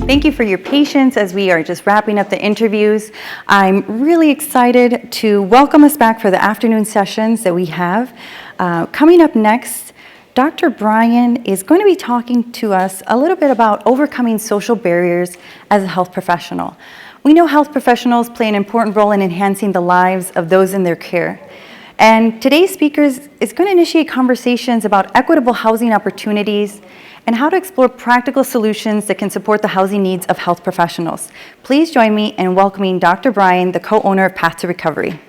Thank you for your patience as we are just wrapping up the interviews. I'm really excited to welcome us back for the afternoon sessions that we have. Coming up next, Dr. Brian is going to be talking to us a little bit about overcoming social barriers as a health professional. We know health professionals play an important role in enhancing the lives of those in their care. And today's speaker is going to initiate conversations about equitable housing opportunities and how to explore practical solutions that can support the housing needs of health professionals. Please join me in welcoming Dr. Brian, the co-owner of Path to Recovery.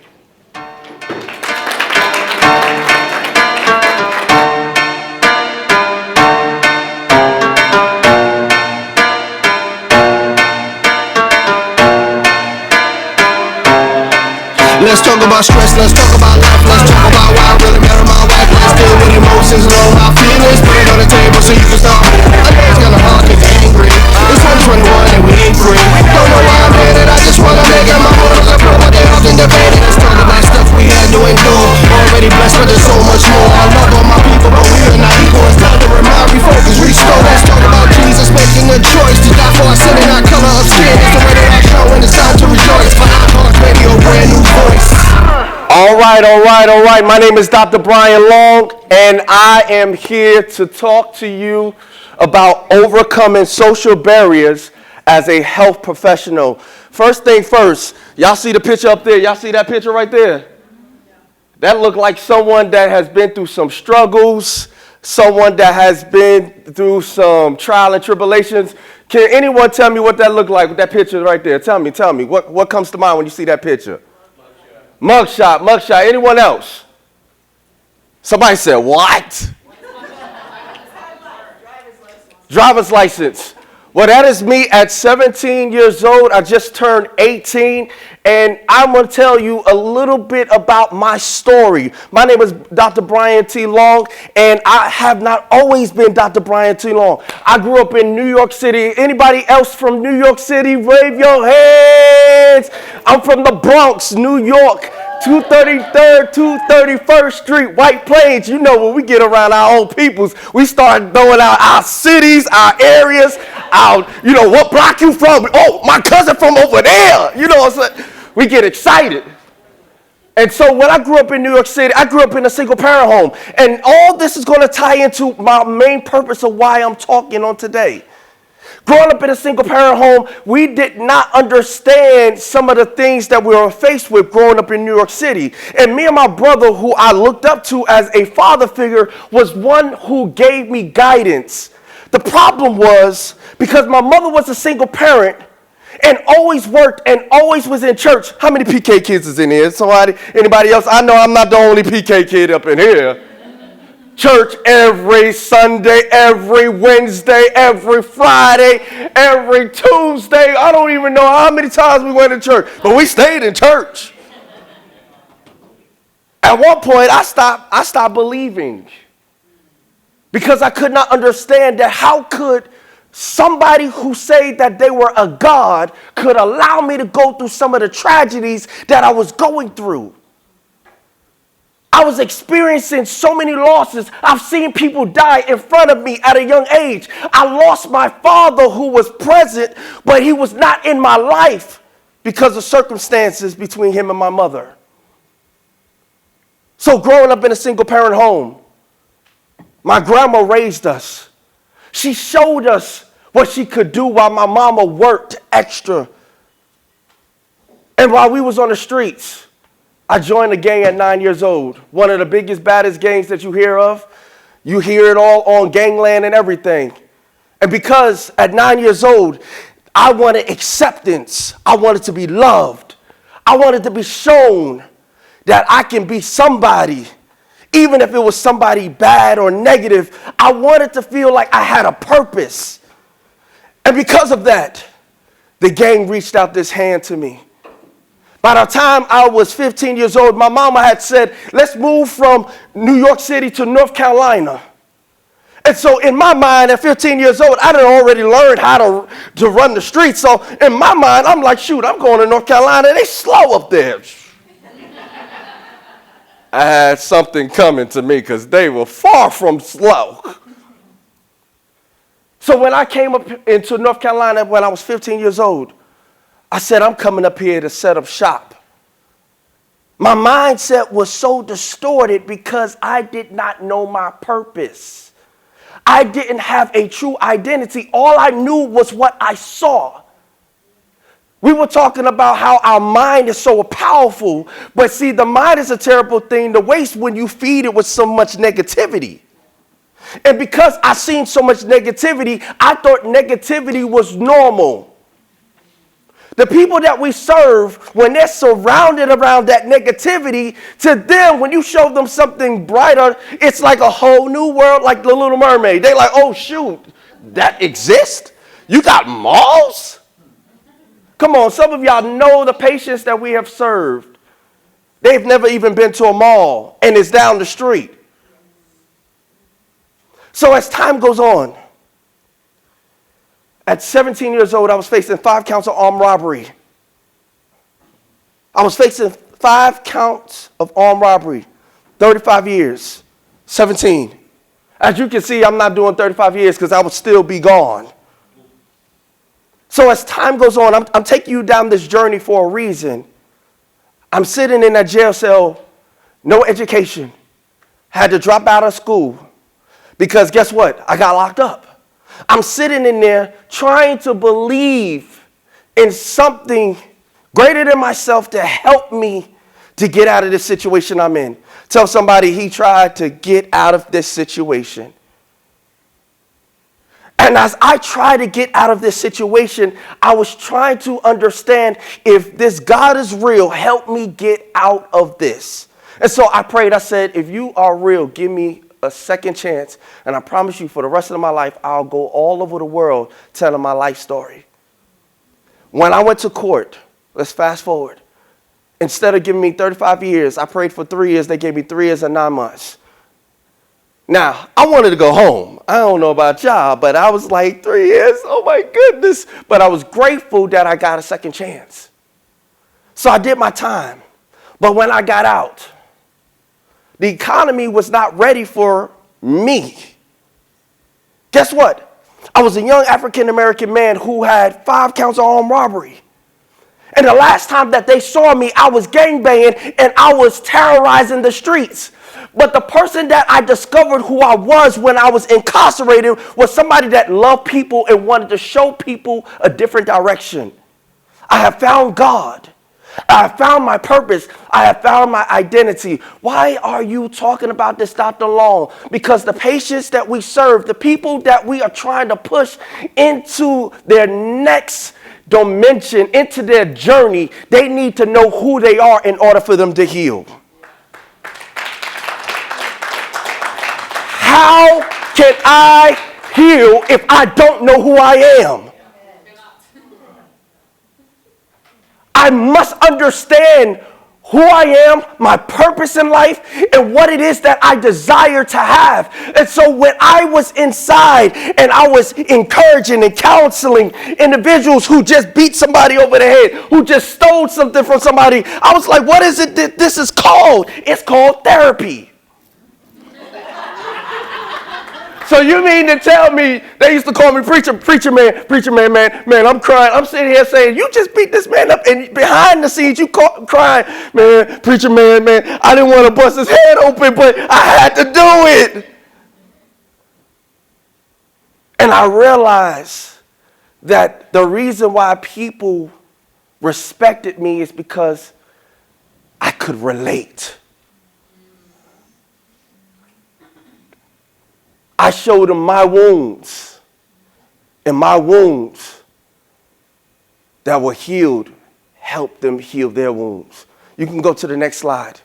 Let's talk about stress, let's talk about life, let's talk about why I really married my wife. Let's deal with emotions, know my feelings, put it on the table so you can start. I know it's kinda hard cause you're angry. It's 2021 and we ain't free. Don't know why I'm headed, I just wanna make it my own. Look at what they often debated. Let's talk about stuff we had to endure. Already blessed, but there's so much more. I love all my people, but we are not equal. It's time to remind, refocus, restore. Let's talk about Jesus making a choice to die for our sin and our color of skin. It's the way that I show and it's time to rejoice. For our hearts, maybe a brand new voice. All right. My name is Dr. Brian Long, and I am here to talk to you about overcoming social barriers as a health professional. First thing first, y'all see the picture up there? Y'all see that picture right there? That looked like someone that has been through some struggles, someone that has been through some trial and tribulations. Can anyone tell me what that looked like with that picture right there? Tell me. What comes to mind when you see that picture? Mugshot. Anyone else? Somebody said, what? Driver's license. Well, that is me at 17 years old. I just turned 18, and I'm going to tell you a little bit about my story. My name is Dr. Brian T. Long, and I have not always been Dr. Brian T. Long. I grew up in New York City. Anybody else from New York City? Wave your hands. I'm from the Bronx, New York. 233rd, 231st Street, White Plains. You know, when we get around our own peoples, we start throwing out our cities, our areas, what block you from? Oh, my cousin from over there. You know what I'm saying? We get excited. And so when I grew up in New York City, I grew up in a single parent home. And all this is going to tie into my main purpose of why I'm talking on today. Growing up in a single parent home, we did not understand some of the things that we were faced with growing up in New York City. And me and my brother, who I looked up to as a father figure, was one who gave me guidance. The problem was, because my mother was a single parent and always worked and always was in church. How many PK kids is in here? Anybody else? I know I'm not the only PK kid up in here. Church every Sunday, every Wednesday, every Friday, every Tuesday. I don't even know how many times we went to church, but we stayed in church. At one point, I stopped believing because I could not understand that how could somebody who said that they were a God could allow me to go through some of the tragedies that I was going through. I was experiencing so many losses. I've seen people die in front of me at a young age. I lost my father who was present, but he was not in my life because of circumstances between him and my mother. So growing up in a single parent home, my grandma raised us. She showed us what she could do while my mama worked extra. And while we was on the streets, I joined a gang at 9 years old. One of the biggest, baddest gangs that you hear of. You hear it all on Gangland and everything. And because at 9 years old, I wanted acceptance. I wanted to be loved. I wanted to be shown that I can be somebody, even if it was somebody bad or negative. I wanted to feel like I had a purpose. And because of that, the gang reached out this hand to me. By the time I was 15 years old, my mama had said, let's move from New York City to North Carolina. And so in my mind, at 15 years old, I had already learned how to run the streets. So in my mind, I'm like, shoot, I'm going to North Carolina. They slow up there. I had something coming to me because they were far from slow. So when I came up into North Carolina when I was 15 years old, I said, I'm coming up here to set up shop. My mindset was so distorted because I did not know my purpose. I didn't have a true identity. All I knew was what I saw. We were talking about how our mind is so powerful, but see, the mind is a terrible thing to waste when you feed it with so much negativity. And because I seen so much negativity, I thought negativity was normal. The people that we serve, when they're surrounded around that negativity, to them, when you show them something brighter, it's like a whole new world, like the Little Mermaid. They're like, oh, shoot, that exists? You got malls? Come on, some of y'all know the patients that we have served. They've never even been to a mall, and it's down the street. So as time goes on, at 17 years old, I was facing 5 counts of armed robbery. I was facing 5 counts of armed robbery, 35 years, 17. As you can see, I'm not doing 35 years because I would still be gone. So as time goes on, I'm taking you down this journey for a reason. I'm sitting in that jail cell, no education, had to drop out of school because guess what? I got locked up. I'm sitting in there trying to believe in something greater than myself to help me to get out of this situation I'm in. Tell somebody he tried to get out of this situation. And as I tried to get out of this situation, I was trying to understand if this God is real, help me get out of this. And so I prayed, I said, if you are real, give me a second chance, and I promise you for the rest of my life, I'll go all over the world telling my life story. When I went to court, let's fast forward. Instead of giving me 35 years, I prayed for 3 years. They gave me 3 years and 9 months. Now, I wanted to go home. I don't know about y'all, but I was like, 3 years? Oh, my goodness. But I was grateful that I got a second chance. So I did my time. But when I got out, the economy was not ready for me. Guess what? I was a young African-American man who had 5 counts of armed robbery. And the last time that they saw me, I was gangbanging and I was terrorizing the streets. But the person that I discovered who I was when I was incarcerated was somebody that loved people and wanted to show people a different direction. I have found God. I have found my purpose. I have found my identity. Why are you talking about this, Dr. Long? Because the patients that we serve, the people that we are trying to push into their next dimension, into their journey, they need to know who they are in order for them to heal. How can I heal if I don't know who I am? I must understand who I am, my purpose in life, and what it is that I desire to have. And so when I was inside and I was encouraging and counseling individuals who just beat somebody over the head, who just stole something from somebody, I was like, what is it that this is called? It's called therapy. So you mean to tell me, they used to call me preacher man, I'm crying. I'm sitting here saying, you just beat this man up, and behind the scenes you crying, man, preacher man, I didn't want to bust his head open, but I had to do it. And I realized that the reason why people respected me is because I could relate. I showed them my wounds, and my wounds that were healed helped them heal their wounds. You can go to the next slide.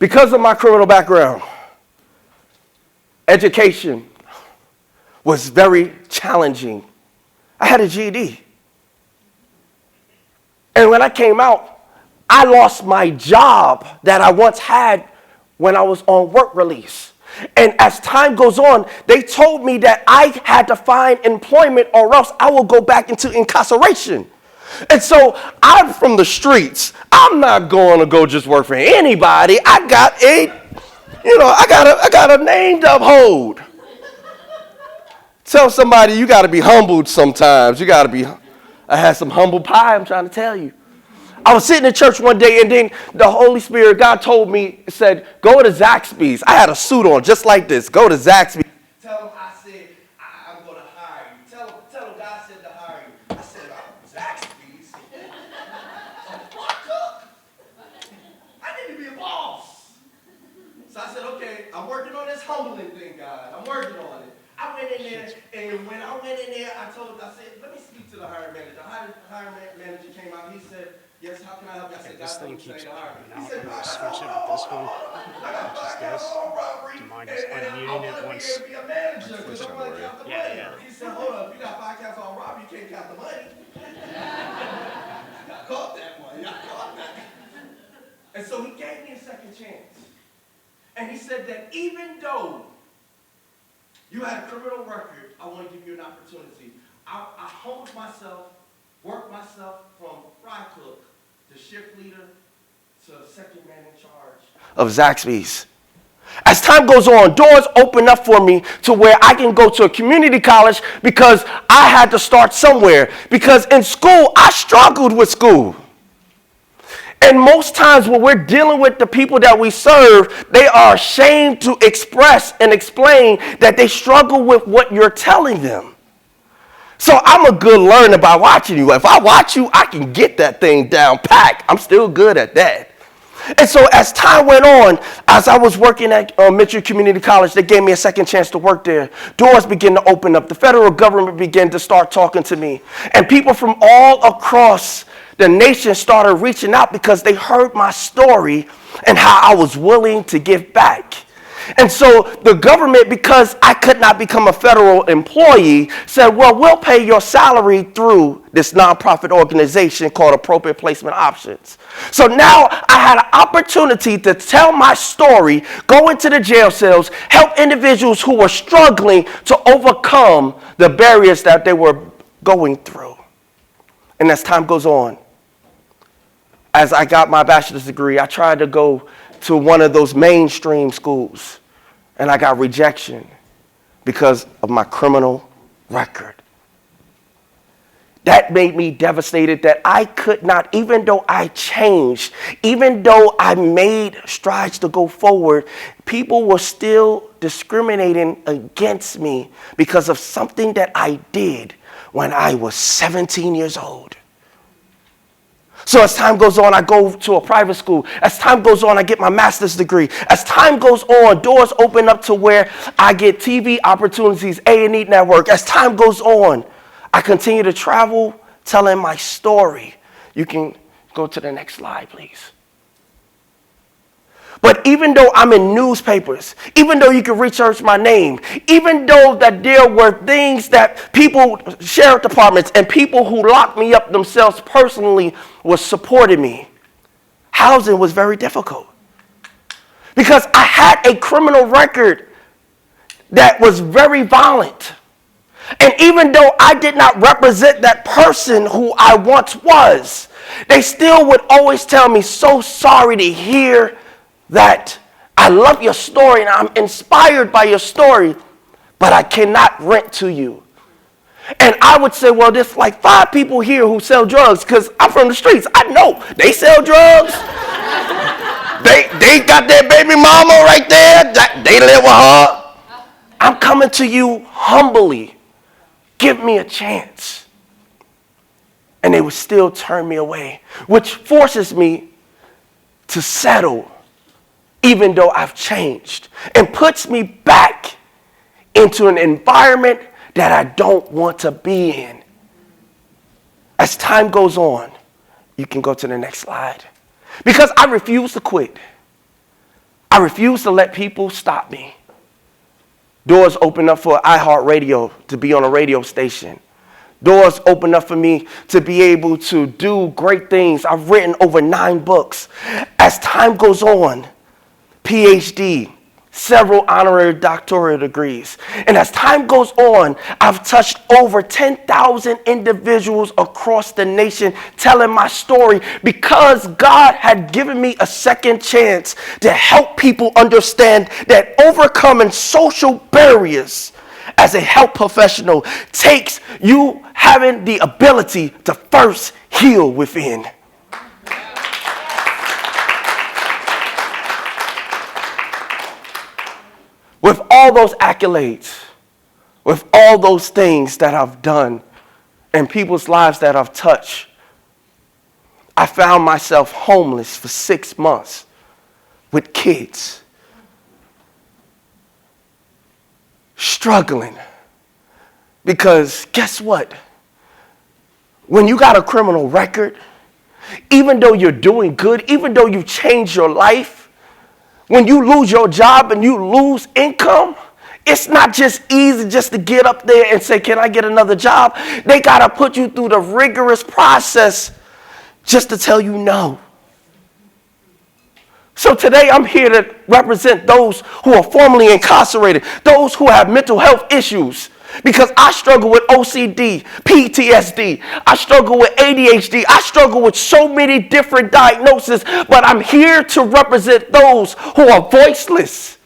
Because of my criminal background, education was very challenging. I had a GED. And when I came out, I lost my job that I once had when I was on work release. And as time goes on, they told me that I had to find employment or else I will go back into incarceration. And so I'm from the streets. I'm not going to go just work for anybody. I got a name to uphold. Tell somebody you got to be humbled sometimes. I had some humble pie, I'm trying to tell you. I was sitting in church one day, and then the Holy Spirit, God told me, said, go to Zaxby's. I had a suit on just like this. Go to Zaxby's. Tell them I said, I'm going to hire you. Tell them God said to hire you. I said, Zaxby's? What cook? I need to be a boss. So I said, okay, I'm working on this humbling thing, God. I'm working on it. I went in there, and when I went in there, I said, let me speak to the hiring manager. The hiring manager came out, he said, yes, how can I help you? I said, This God, thing please keeps say to hire me. popping He out. said, I'm gonna switch it with this one, which is this. Do you mind just unmuting it once? Be a manager, because I want to count the money. Yeah. He said, hold up, you got 5 counts on robbery, you can't count the money. I caught that one. I caught that. And so he gave me a second chance. And he said that even though you had a criminal record, I want to give you an opportunity. I humbled myself, worked myself from fry cook to shift leader to second man in charge of Zaxby's. As time goes on, doors open up for me to where I can go to a community college because I had to start somewhere. Because in school, I struggled with school. And most times when we're dealing with the people that we serve, they are ashamed to express and explain that they struggle with what you're telling them. So I'm a good learner by watching you. If I watch you, I can get that thing down packed. I'm still good at that. And so as time went on, as I was working at Mitchell Community College, they gave me a second chance to work there. Doors began to open up. The federal government began to start talking to me. And people from all across the nation started reaching out because they heard my story and how I was willing to give back. And so the government, because I could not become a federal employee, said, well, we'll pay your salary through this nonprofit organization called Appropriate Placement Options. So now I had an opportunity to tell my story, go into the jail cells, help individuals who were struggling to overcome the barriers that they were going through. And as time goes on, as I got my bachelor's degree, I tried to go to one of those mainstream schools, and I got rejection because of my criminal record. That made me devastated that I could not, even though I changed, even though I made strides to go forward, people were still discriminating against me because of something that I did when I was 17 years old. So as time goes on, I go to a private school. As time goes on, I get my master's degree. As time goes on, doors open up to where I get TV opportunities, A&E Network. As time goes on, I continue to travel telling my story. You can go to the next slide, please. But even though I'm in newspapers, even though you can research my name, even though that there were things that people, sheriff departments, and people who locked me up themselves personally was supporting me, housing was very difficult. Because I had a criminal record that was very violent. And even though I did not represent that person who I once was, they still would always tell me, so sorry to hear that. I love your story and I'm inspired by your story, but I cannot rent to you. And I would say, well, there's like 5 people here who sell drugs because I'm from the streets. I know they sell drugs. they got their baby mama right there. They live with her. I'm coming to you humbly. Give me a chance. And they would still turn me away, which forces me to settle, even though I've changed, and puts me back into an environment that I don't want to be in. As time goes on, you can go to the next slide. Because I refuse to quit. I refuse to let people stop me. Doors open up for iHeartRadio to be on a radio station. Doors open up for me to be able to do great things. I've written over 9 books. As time goes on, PhD, several honorary doctoral degrees. And as time goes on, I've touched over 10,000 individuals across the nation telling my story because God had given me a second chance to help people understand that overcoming social barriers as a health professional takes you having the ability to first heal within. With all those accolades, with all those things that I've done and people's lives that I've touched, I found myself homeless for 6 months with kids, struggling. Because guess what? When you got a criminal record, even though you're doing good, even though you changed your life, when you lose your job and you lose income, it's not just easy just to get up there and say, can I get another job? They got to put you through the rigorous process just to tell you no. So today I'm here to represent those who are formerly incarcerated, those who have mental health issues. Because I struggle with OCD, PTSD, I struggle with ADHD, I struggle with so many different diagnoses, but I'm here to represent those who are voiceless,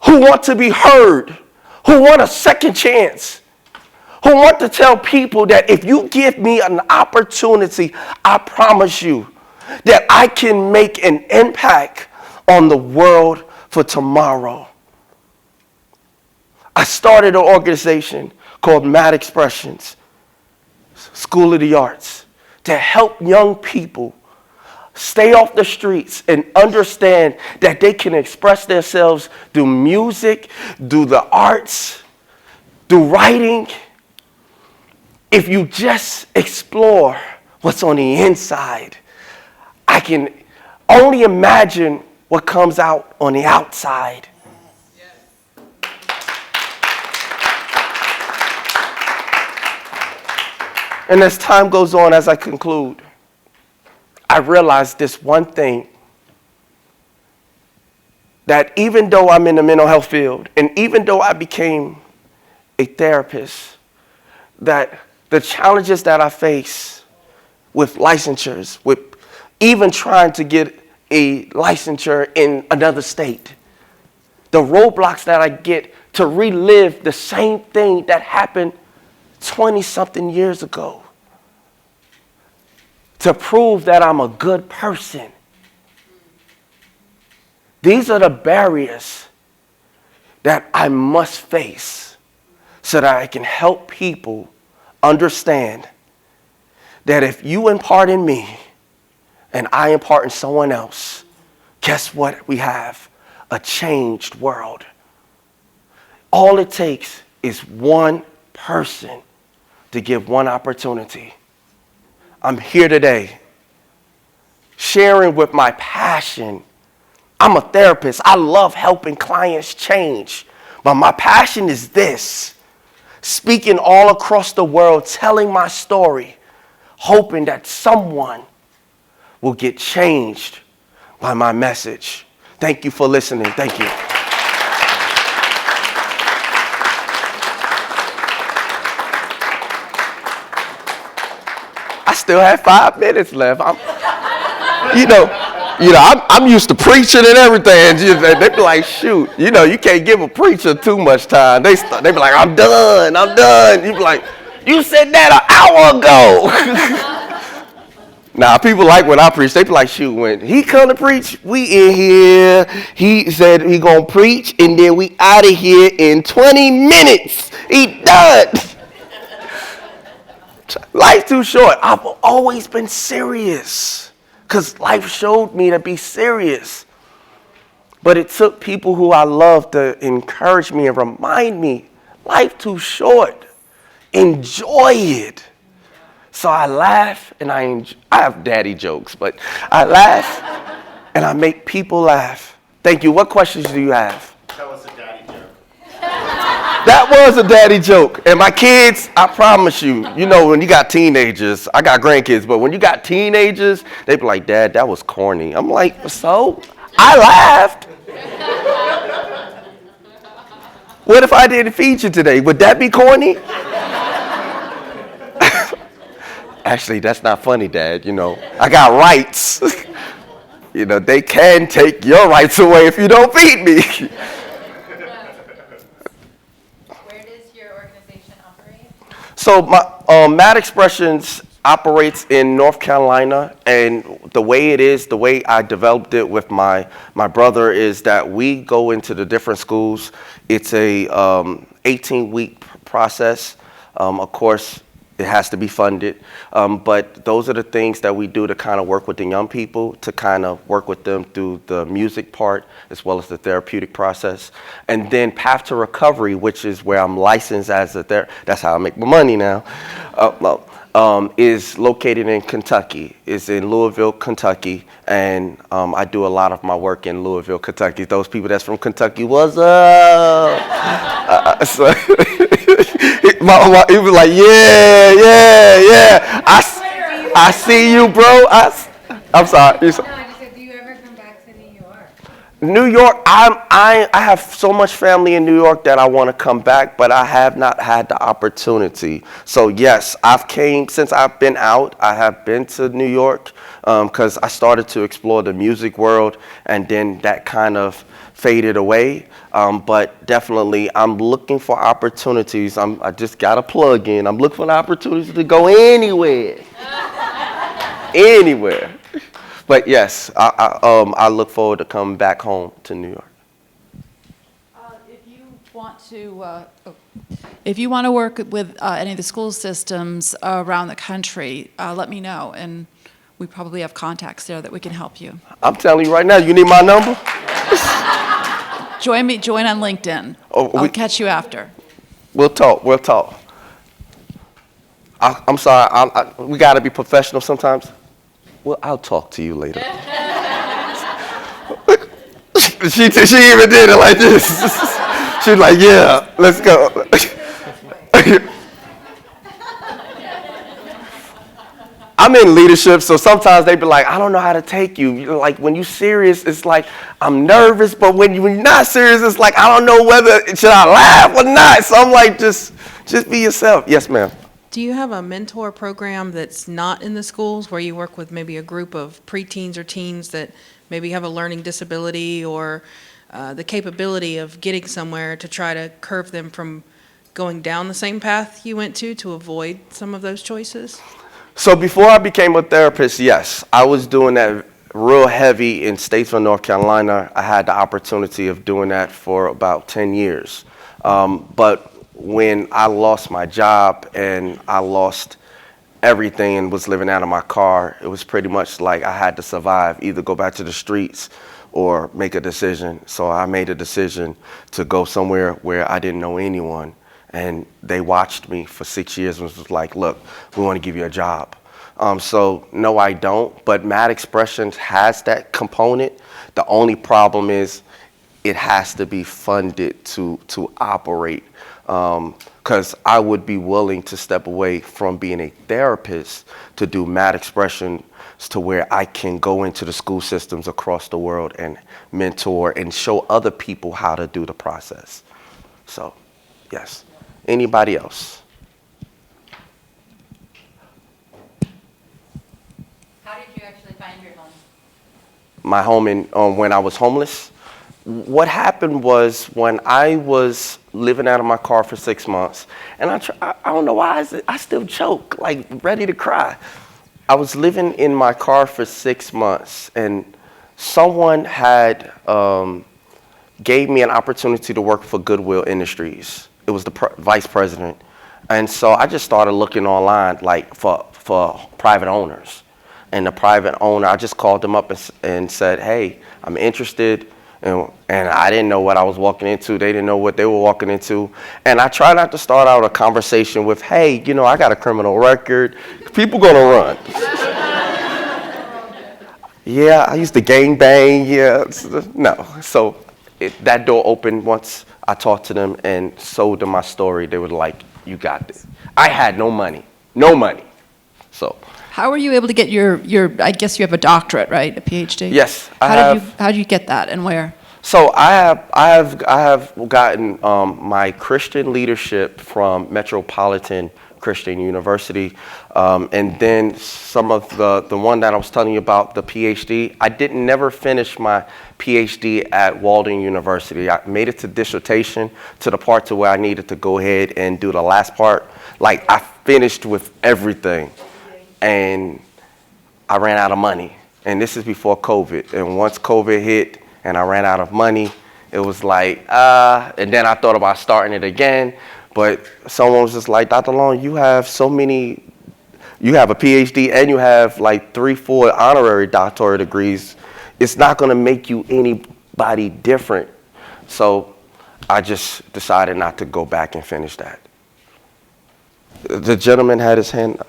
who want to be heard, who want a second chance, who want to tell people that if you give me an opportunity, I promise you that I can make an impact on the world for tomorrow. I started an organization called Mad Expressions, School of the Arts, to help young people stay off the streets and understand that they can express themselves through music, through the arts, through writing. If you just explore what's on the inside, I can only imagine what comes out on the outside. And as time goes on, as I conclude, I realized this one thing, that even though I'm in the mental health field, and even though I became a therapist, that the challenges that I face with licensures, with even trying to get a licensure in another state, the roadblocks that I get to relive the same thing that happened 20-something years ago, to prove that I'm a good person. These are the barriers that I must face so that I can help people understand that if you impart in me and I impart in someone else, guess what we have? A changed world. All it takes is one person to give one opportunity. I'm here today sharing with my passion. I'm a therapist. I love helping clients change. But my passion is this: speaking all across the world, telling my story, hoping that someone will get changed by my message. Thank you for listening. Thank you. I still have 5 minutes left. I'm used to preaching and everything. They be like, shoot, you can't give a preacher too much time. They be like, I'm done. You be like, you said that an hour ago. Nah, people like when I preach. They be like, shoot, when he come to preach, we in here. He said he gonna preach, and then we out of here in 20 minutes. He done. Life's too short. I've always been serious because life showed me to be serious. But it took people who I love to encourage me and remind me, life too short. Enjoy it. So I laugh and I have daddy jokes, but I laugh and I make people laugh. Thank you. What questions do you have? Tell us a daddy joke. That was a daddy joke. And my kids, I promise you, when you got teenagers, I got grandkids, but when you got teenagers, they be like, Dad, that was corny. I'm like, so? I laughed. What if I didn't feed you today? Would that be corny? Actually, that's not funny, Dad. I got rights. They can take your rights away if you don't feed me. organization operate? So Mad Expressions operates in North Carolina, and the way I developed it with my brother is that we go into the different schools. It's a 18-week process. Of course, it has to be funded, but those are the things that we do to kind of work with the young people, to kind of work with them through the music part as well as the therapeutic process. And then Path to Recovery, which is where I'm licensed as a that's how I make my money now, is located in Kentucky. It's in Louisville, Kentucky, and I do a lot of my work in Louisville, Kentucky. Those people that's from Kentucky, what's up? He was like, yeah. I see you, bro. I'm sorry. No, I just said, do you ever come back to New York? New York, I have so much family in New York that I want to come back, but I have not had the opportunity. So yes, since I've been out, I have been to New York because I started to explore the music world, and then that kind of faded away. But definitely, I'm looking for opportunities. I just got a plug in. I'm looking for opportunities to go anywhere. Anywhere. But yes, I look forward to coming back home to New York. If you want to work with any of the school systems around the country, let me know, and we probably have contacts there that we can help you. I'm telling you right now, you need my number? Join on LinkedIn. I'll catch you after. We'll talk. I'm sorry, we got to be professional sometimes. Well, I'll talk to you later. She even did it like this. She's like, yeah, let's go. I'm in leadership, so sometimes they be like, I don't know how to take you. You know, like when you're serious, it's like, I'm nervous, but when you're not serious, it's like, I don't know whether, should I laugh or not? So I'm like, just be yourself. Yes, ma'am. Do you have a mentor program that's not in the schools where you work with maybe a group of preteens or teens that maybe have a learning disability or the capability of getting somewhere to try to curve them from going down the same path you went to avoid some of those choices? So before I became a therapist, yes, I was doing that real heavy in Statesville, North Carolina. I had the opportunity of doing that for about 10 years. But when I lost my job and I lost everything and was living out of my car, it was pretty much like I had to survive, either go back to the streets or make a decision. So I made a decision to go somewhere where I didn't know anyone. And they watched me for 6 years and was like, look, we want to give you a job. So no, I don't. But Mad Expressions has that component. The only problem is it has to be funded to operate. Because I would be willing to step away from being a therapist to do Mad Expressions to where I can go into the school systems across the world and mentor and show other people how to do the process. So, yes. Anybody else? How did you actually find your home? My home when I was homeless. What happened was when I was living out of my car for 6 months, and I don't know why I still choke, like ready to cry. I was living in my car for 6 months, and someone had gave me an opportunity to work for Goodwill Industries. It was the vice president, and so I just started looking online, like for private owners. And the private owner, I just called them up and said, hey, I'm interested. And I didn't know what I was walking into. They didn't know what they were walking into. And I try not to start out a conversation with, hey, you know, I got a criminal record. People gonna run. Yeah, I used to gang bang. Yeah, no. So that door opened once I talked to them and sold them my story. They were like, you got this. I had no money. So. How were you able to get your I guess you have a doctorate, right? A PhD? Yes, How did you get that and where? So I have gotten my Christian leadership from Metropolitan Christian University. And then some of the one that I was telling you about, the PhD, I didn't never finish my PhD at Walden University. I made it to dissertation, to the part to where I needed to go ahead and do the last part. Like, I finished with everything, and I ran out of money. And this is before COVID. And once COVID hit and I ran out of money, it was like, and then I thought about starting it again. But someone was just like, Dr. Long, you have so many, you have a PhD and you have like 3-4 honorary doctorate degrees. It's not going to make you anybody different. So I just decided not to go back and finish that. The gentleman had his hand up.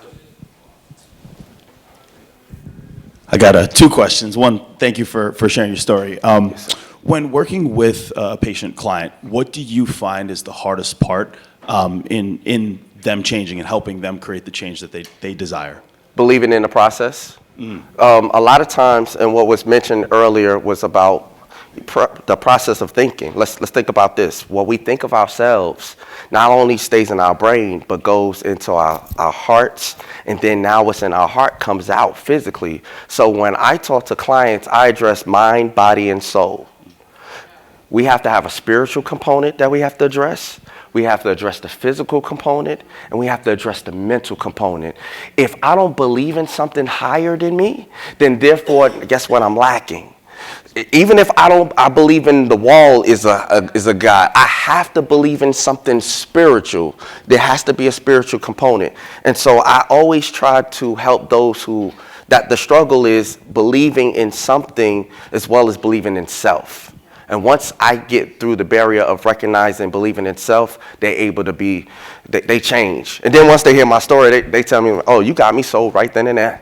I got 2 questions. One, thank you for sharing your story. When working with a patient client, what do you find is the hardest part in them changing and helping them create the change that they desire? Believing in the process. A lot of times, and what was mentioned earlier was about the process of thinking. Let's think about this. What we think of ourselves not only stays in our brain, but goes into our hearts, and then now what's in our heart comes out physically. So when I talk to clients, I address mind, body, and soul. We have to have a spiritual component that we have to address. We have to address the physical component, and we have to address the mental component. If I don't believe in something higher than me, then therefore, guess what, I'm lacking. Even if I believe in the wall is a God, I have to believe in something spiritual. There has to be a spiritual component. And so I always try to help those that the struggle is believing in something as well as believing in self. And once I get through the barrier of recognizing, believing in self, they're able to they change. And then once they hear my story, they tell me, oh, you got me sold right then and there.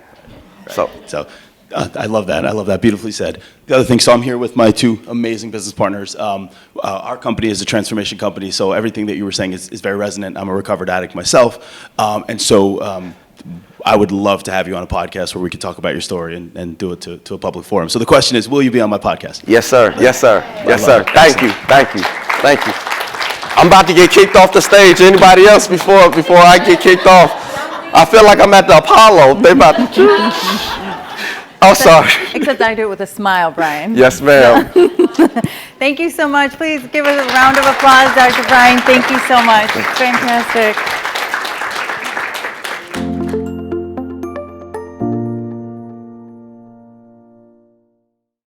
Right. So I love that. I love that. Beautifully said. The other thing, so I'm here with my 2 amazing business partners. Our company is a transformation company, so everything that you were saying is very resonant. I'm a recovered addict myself. And so I would love to have you on a podcast where we could talk about your story and do it to a public forum. So the question is, will you be on my podcast? Yes, sir. Yes, sir. Yes, sir. Thank you. Thank you. Thank you. I'm about to get kicked off the stage. Anybody else before I get kicked off? I feel like I'm at the Apollo. They about to... Oh, sorry. Except I do it with a smile, Brian. Yes, ma'am. Thank you so much. Please give us a round of applause, Dr. Brian. Thank you so much. Fantastic.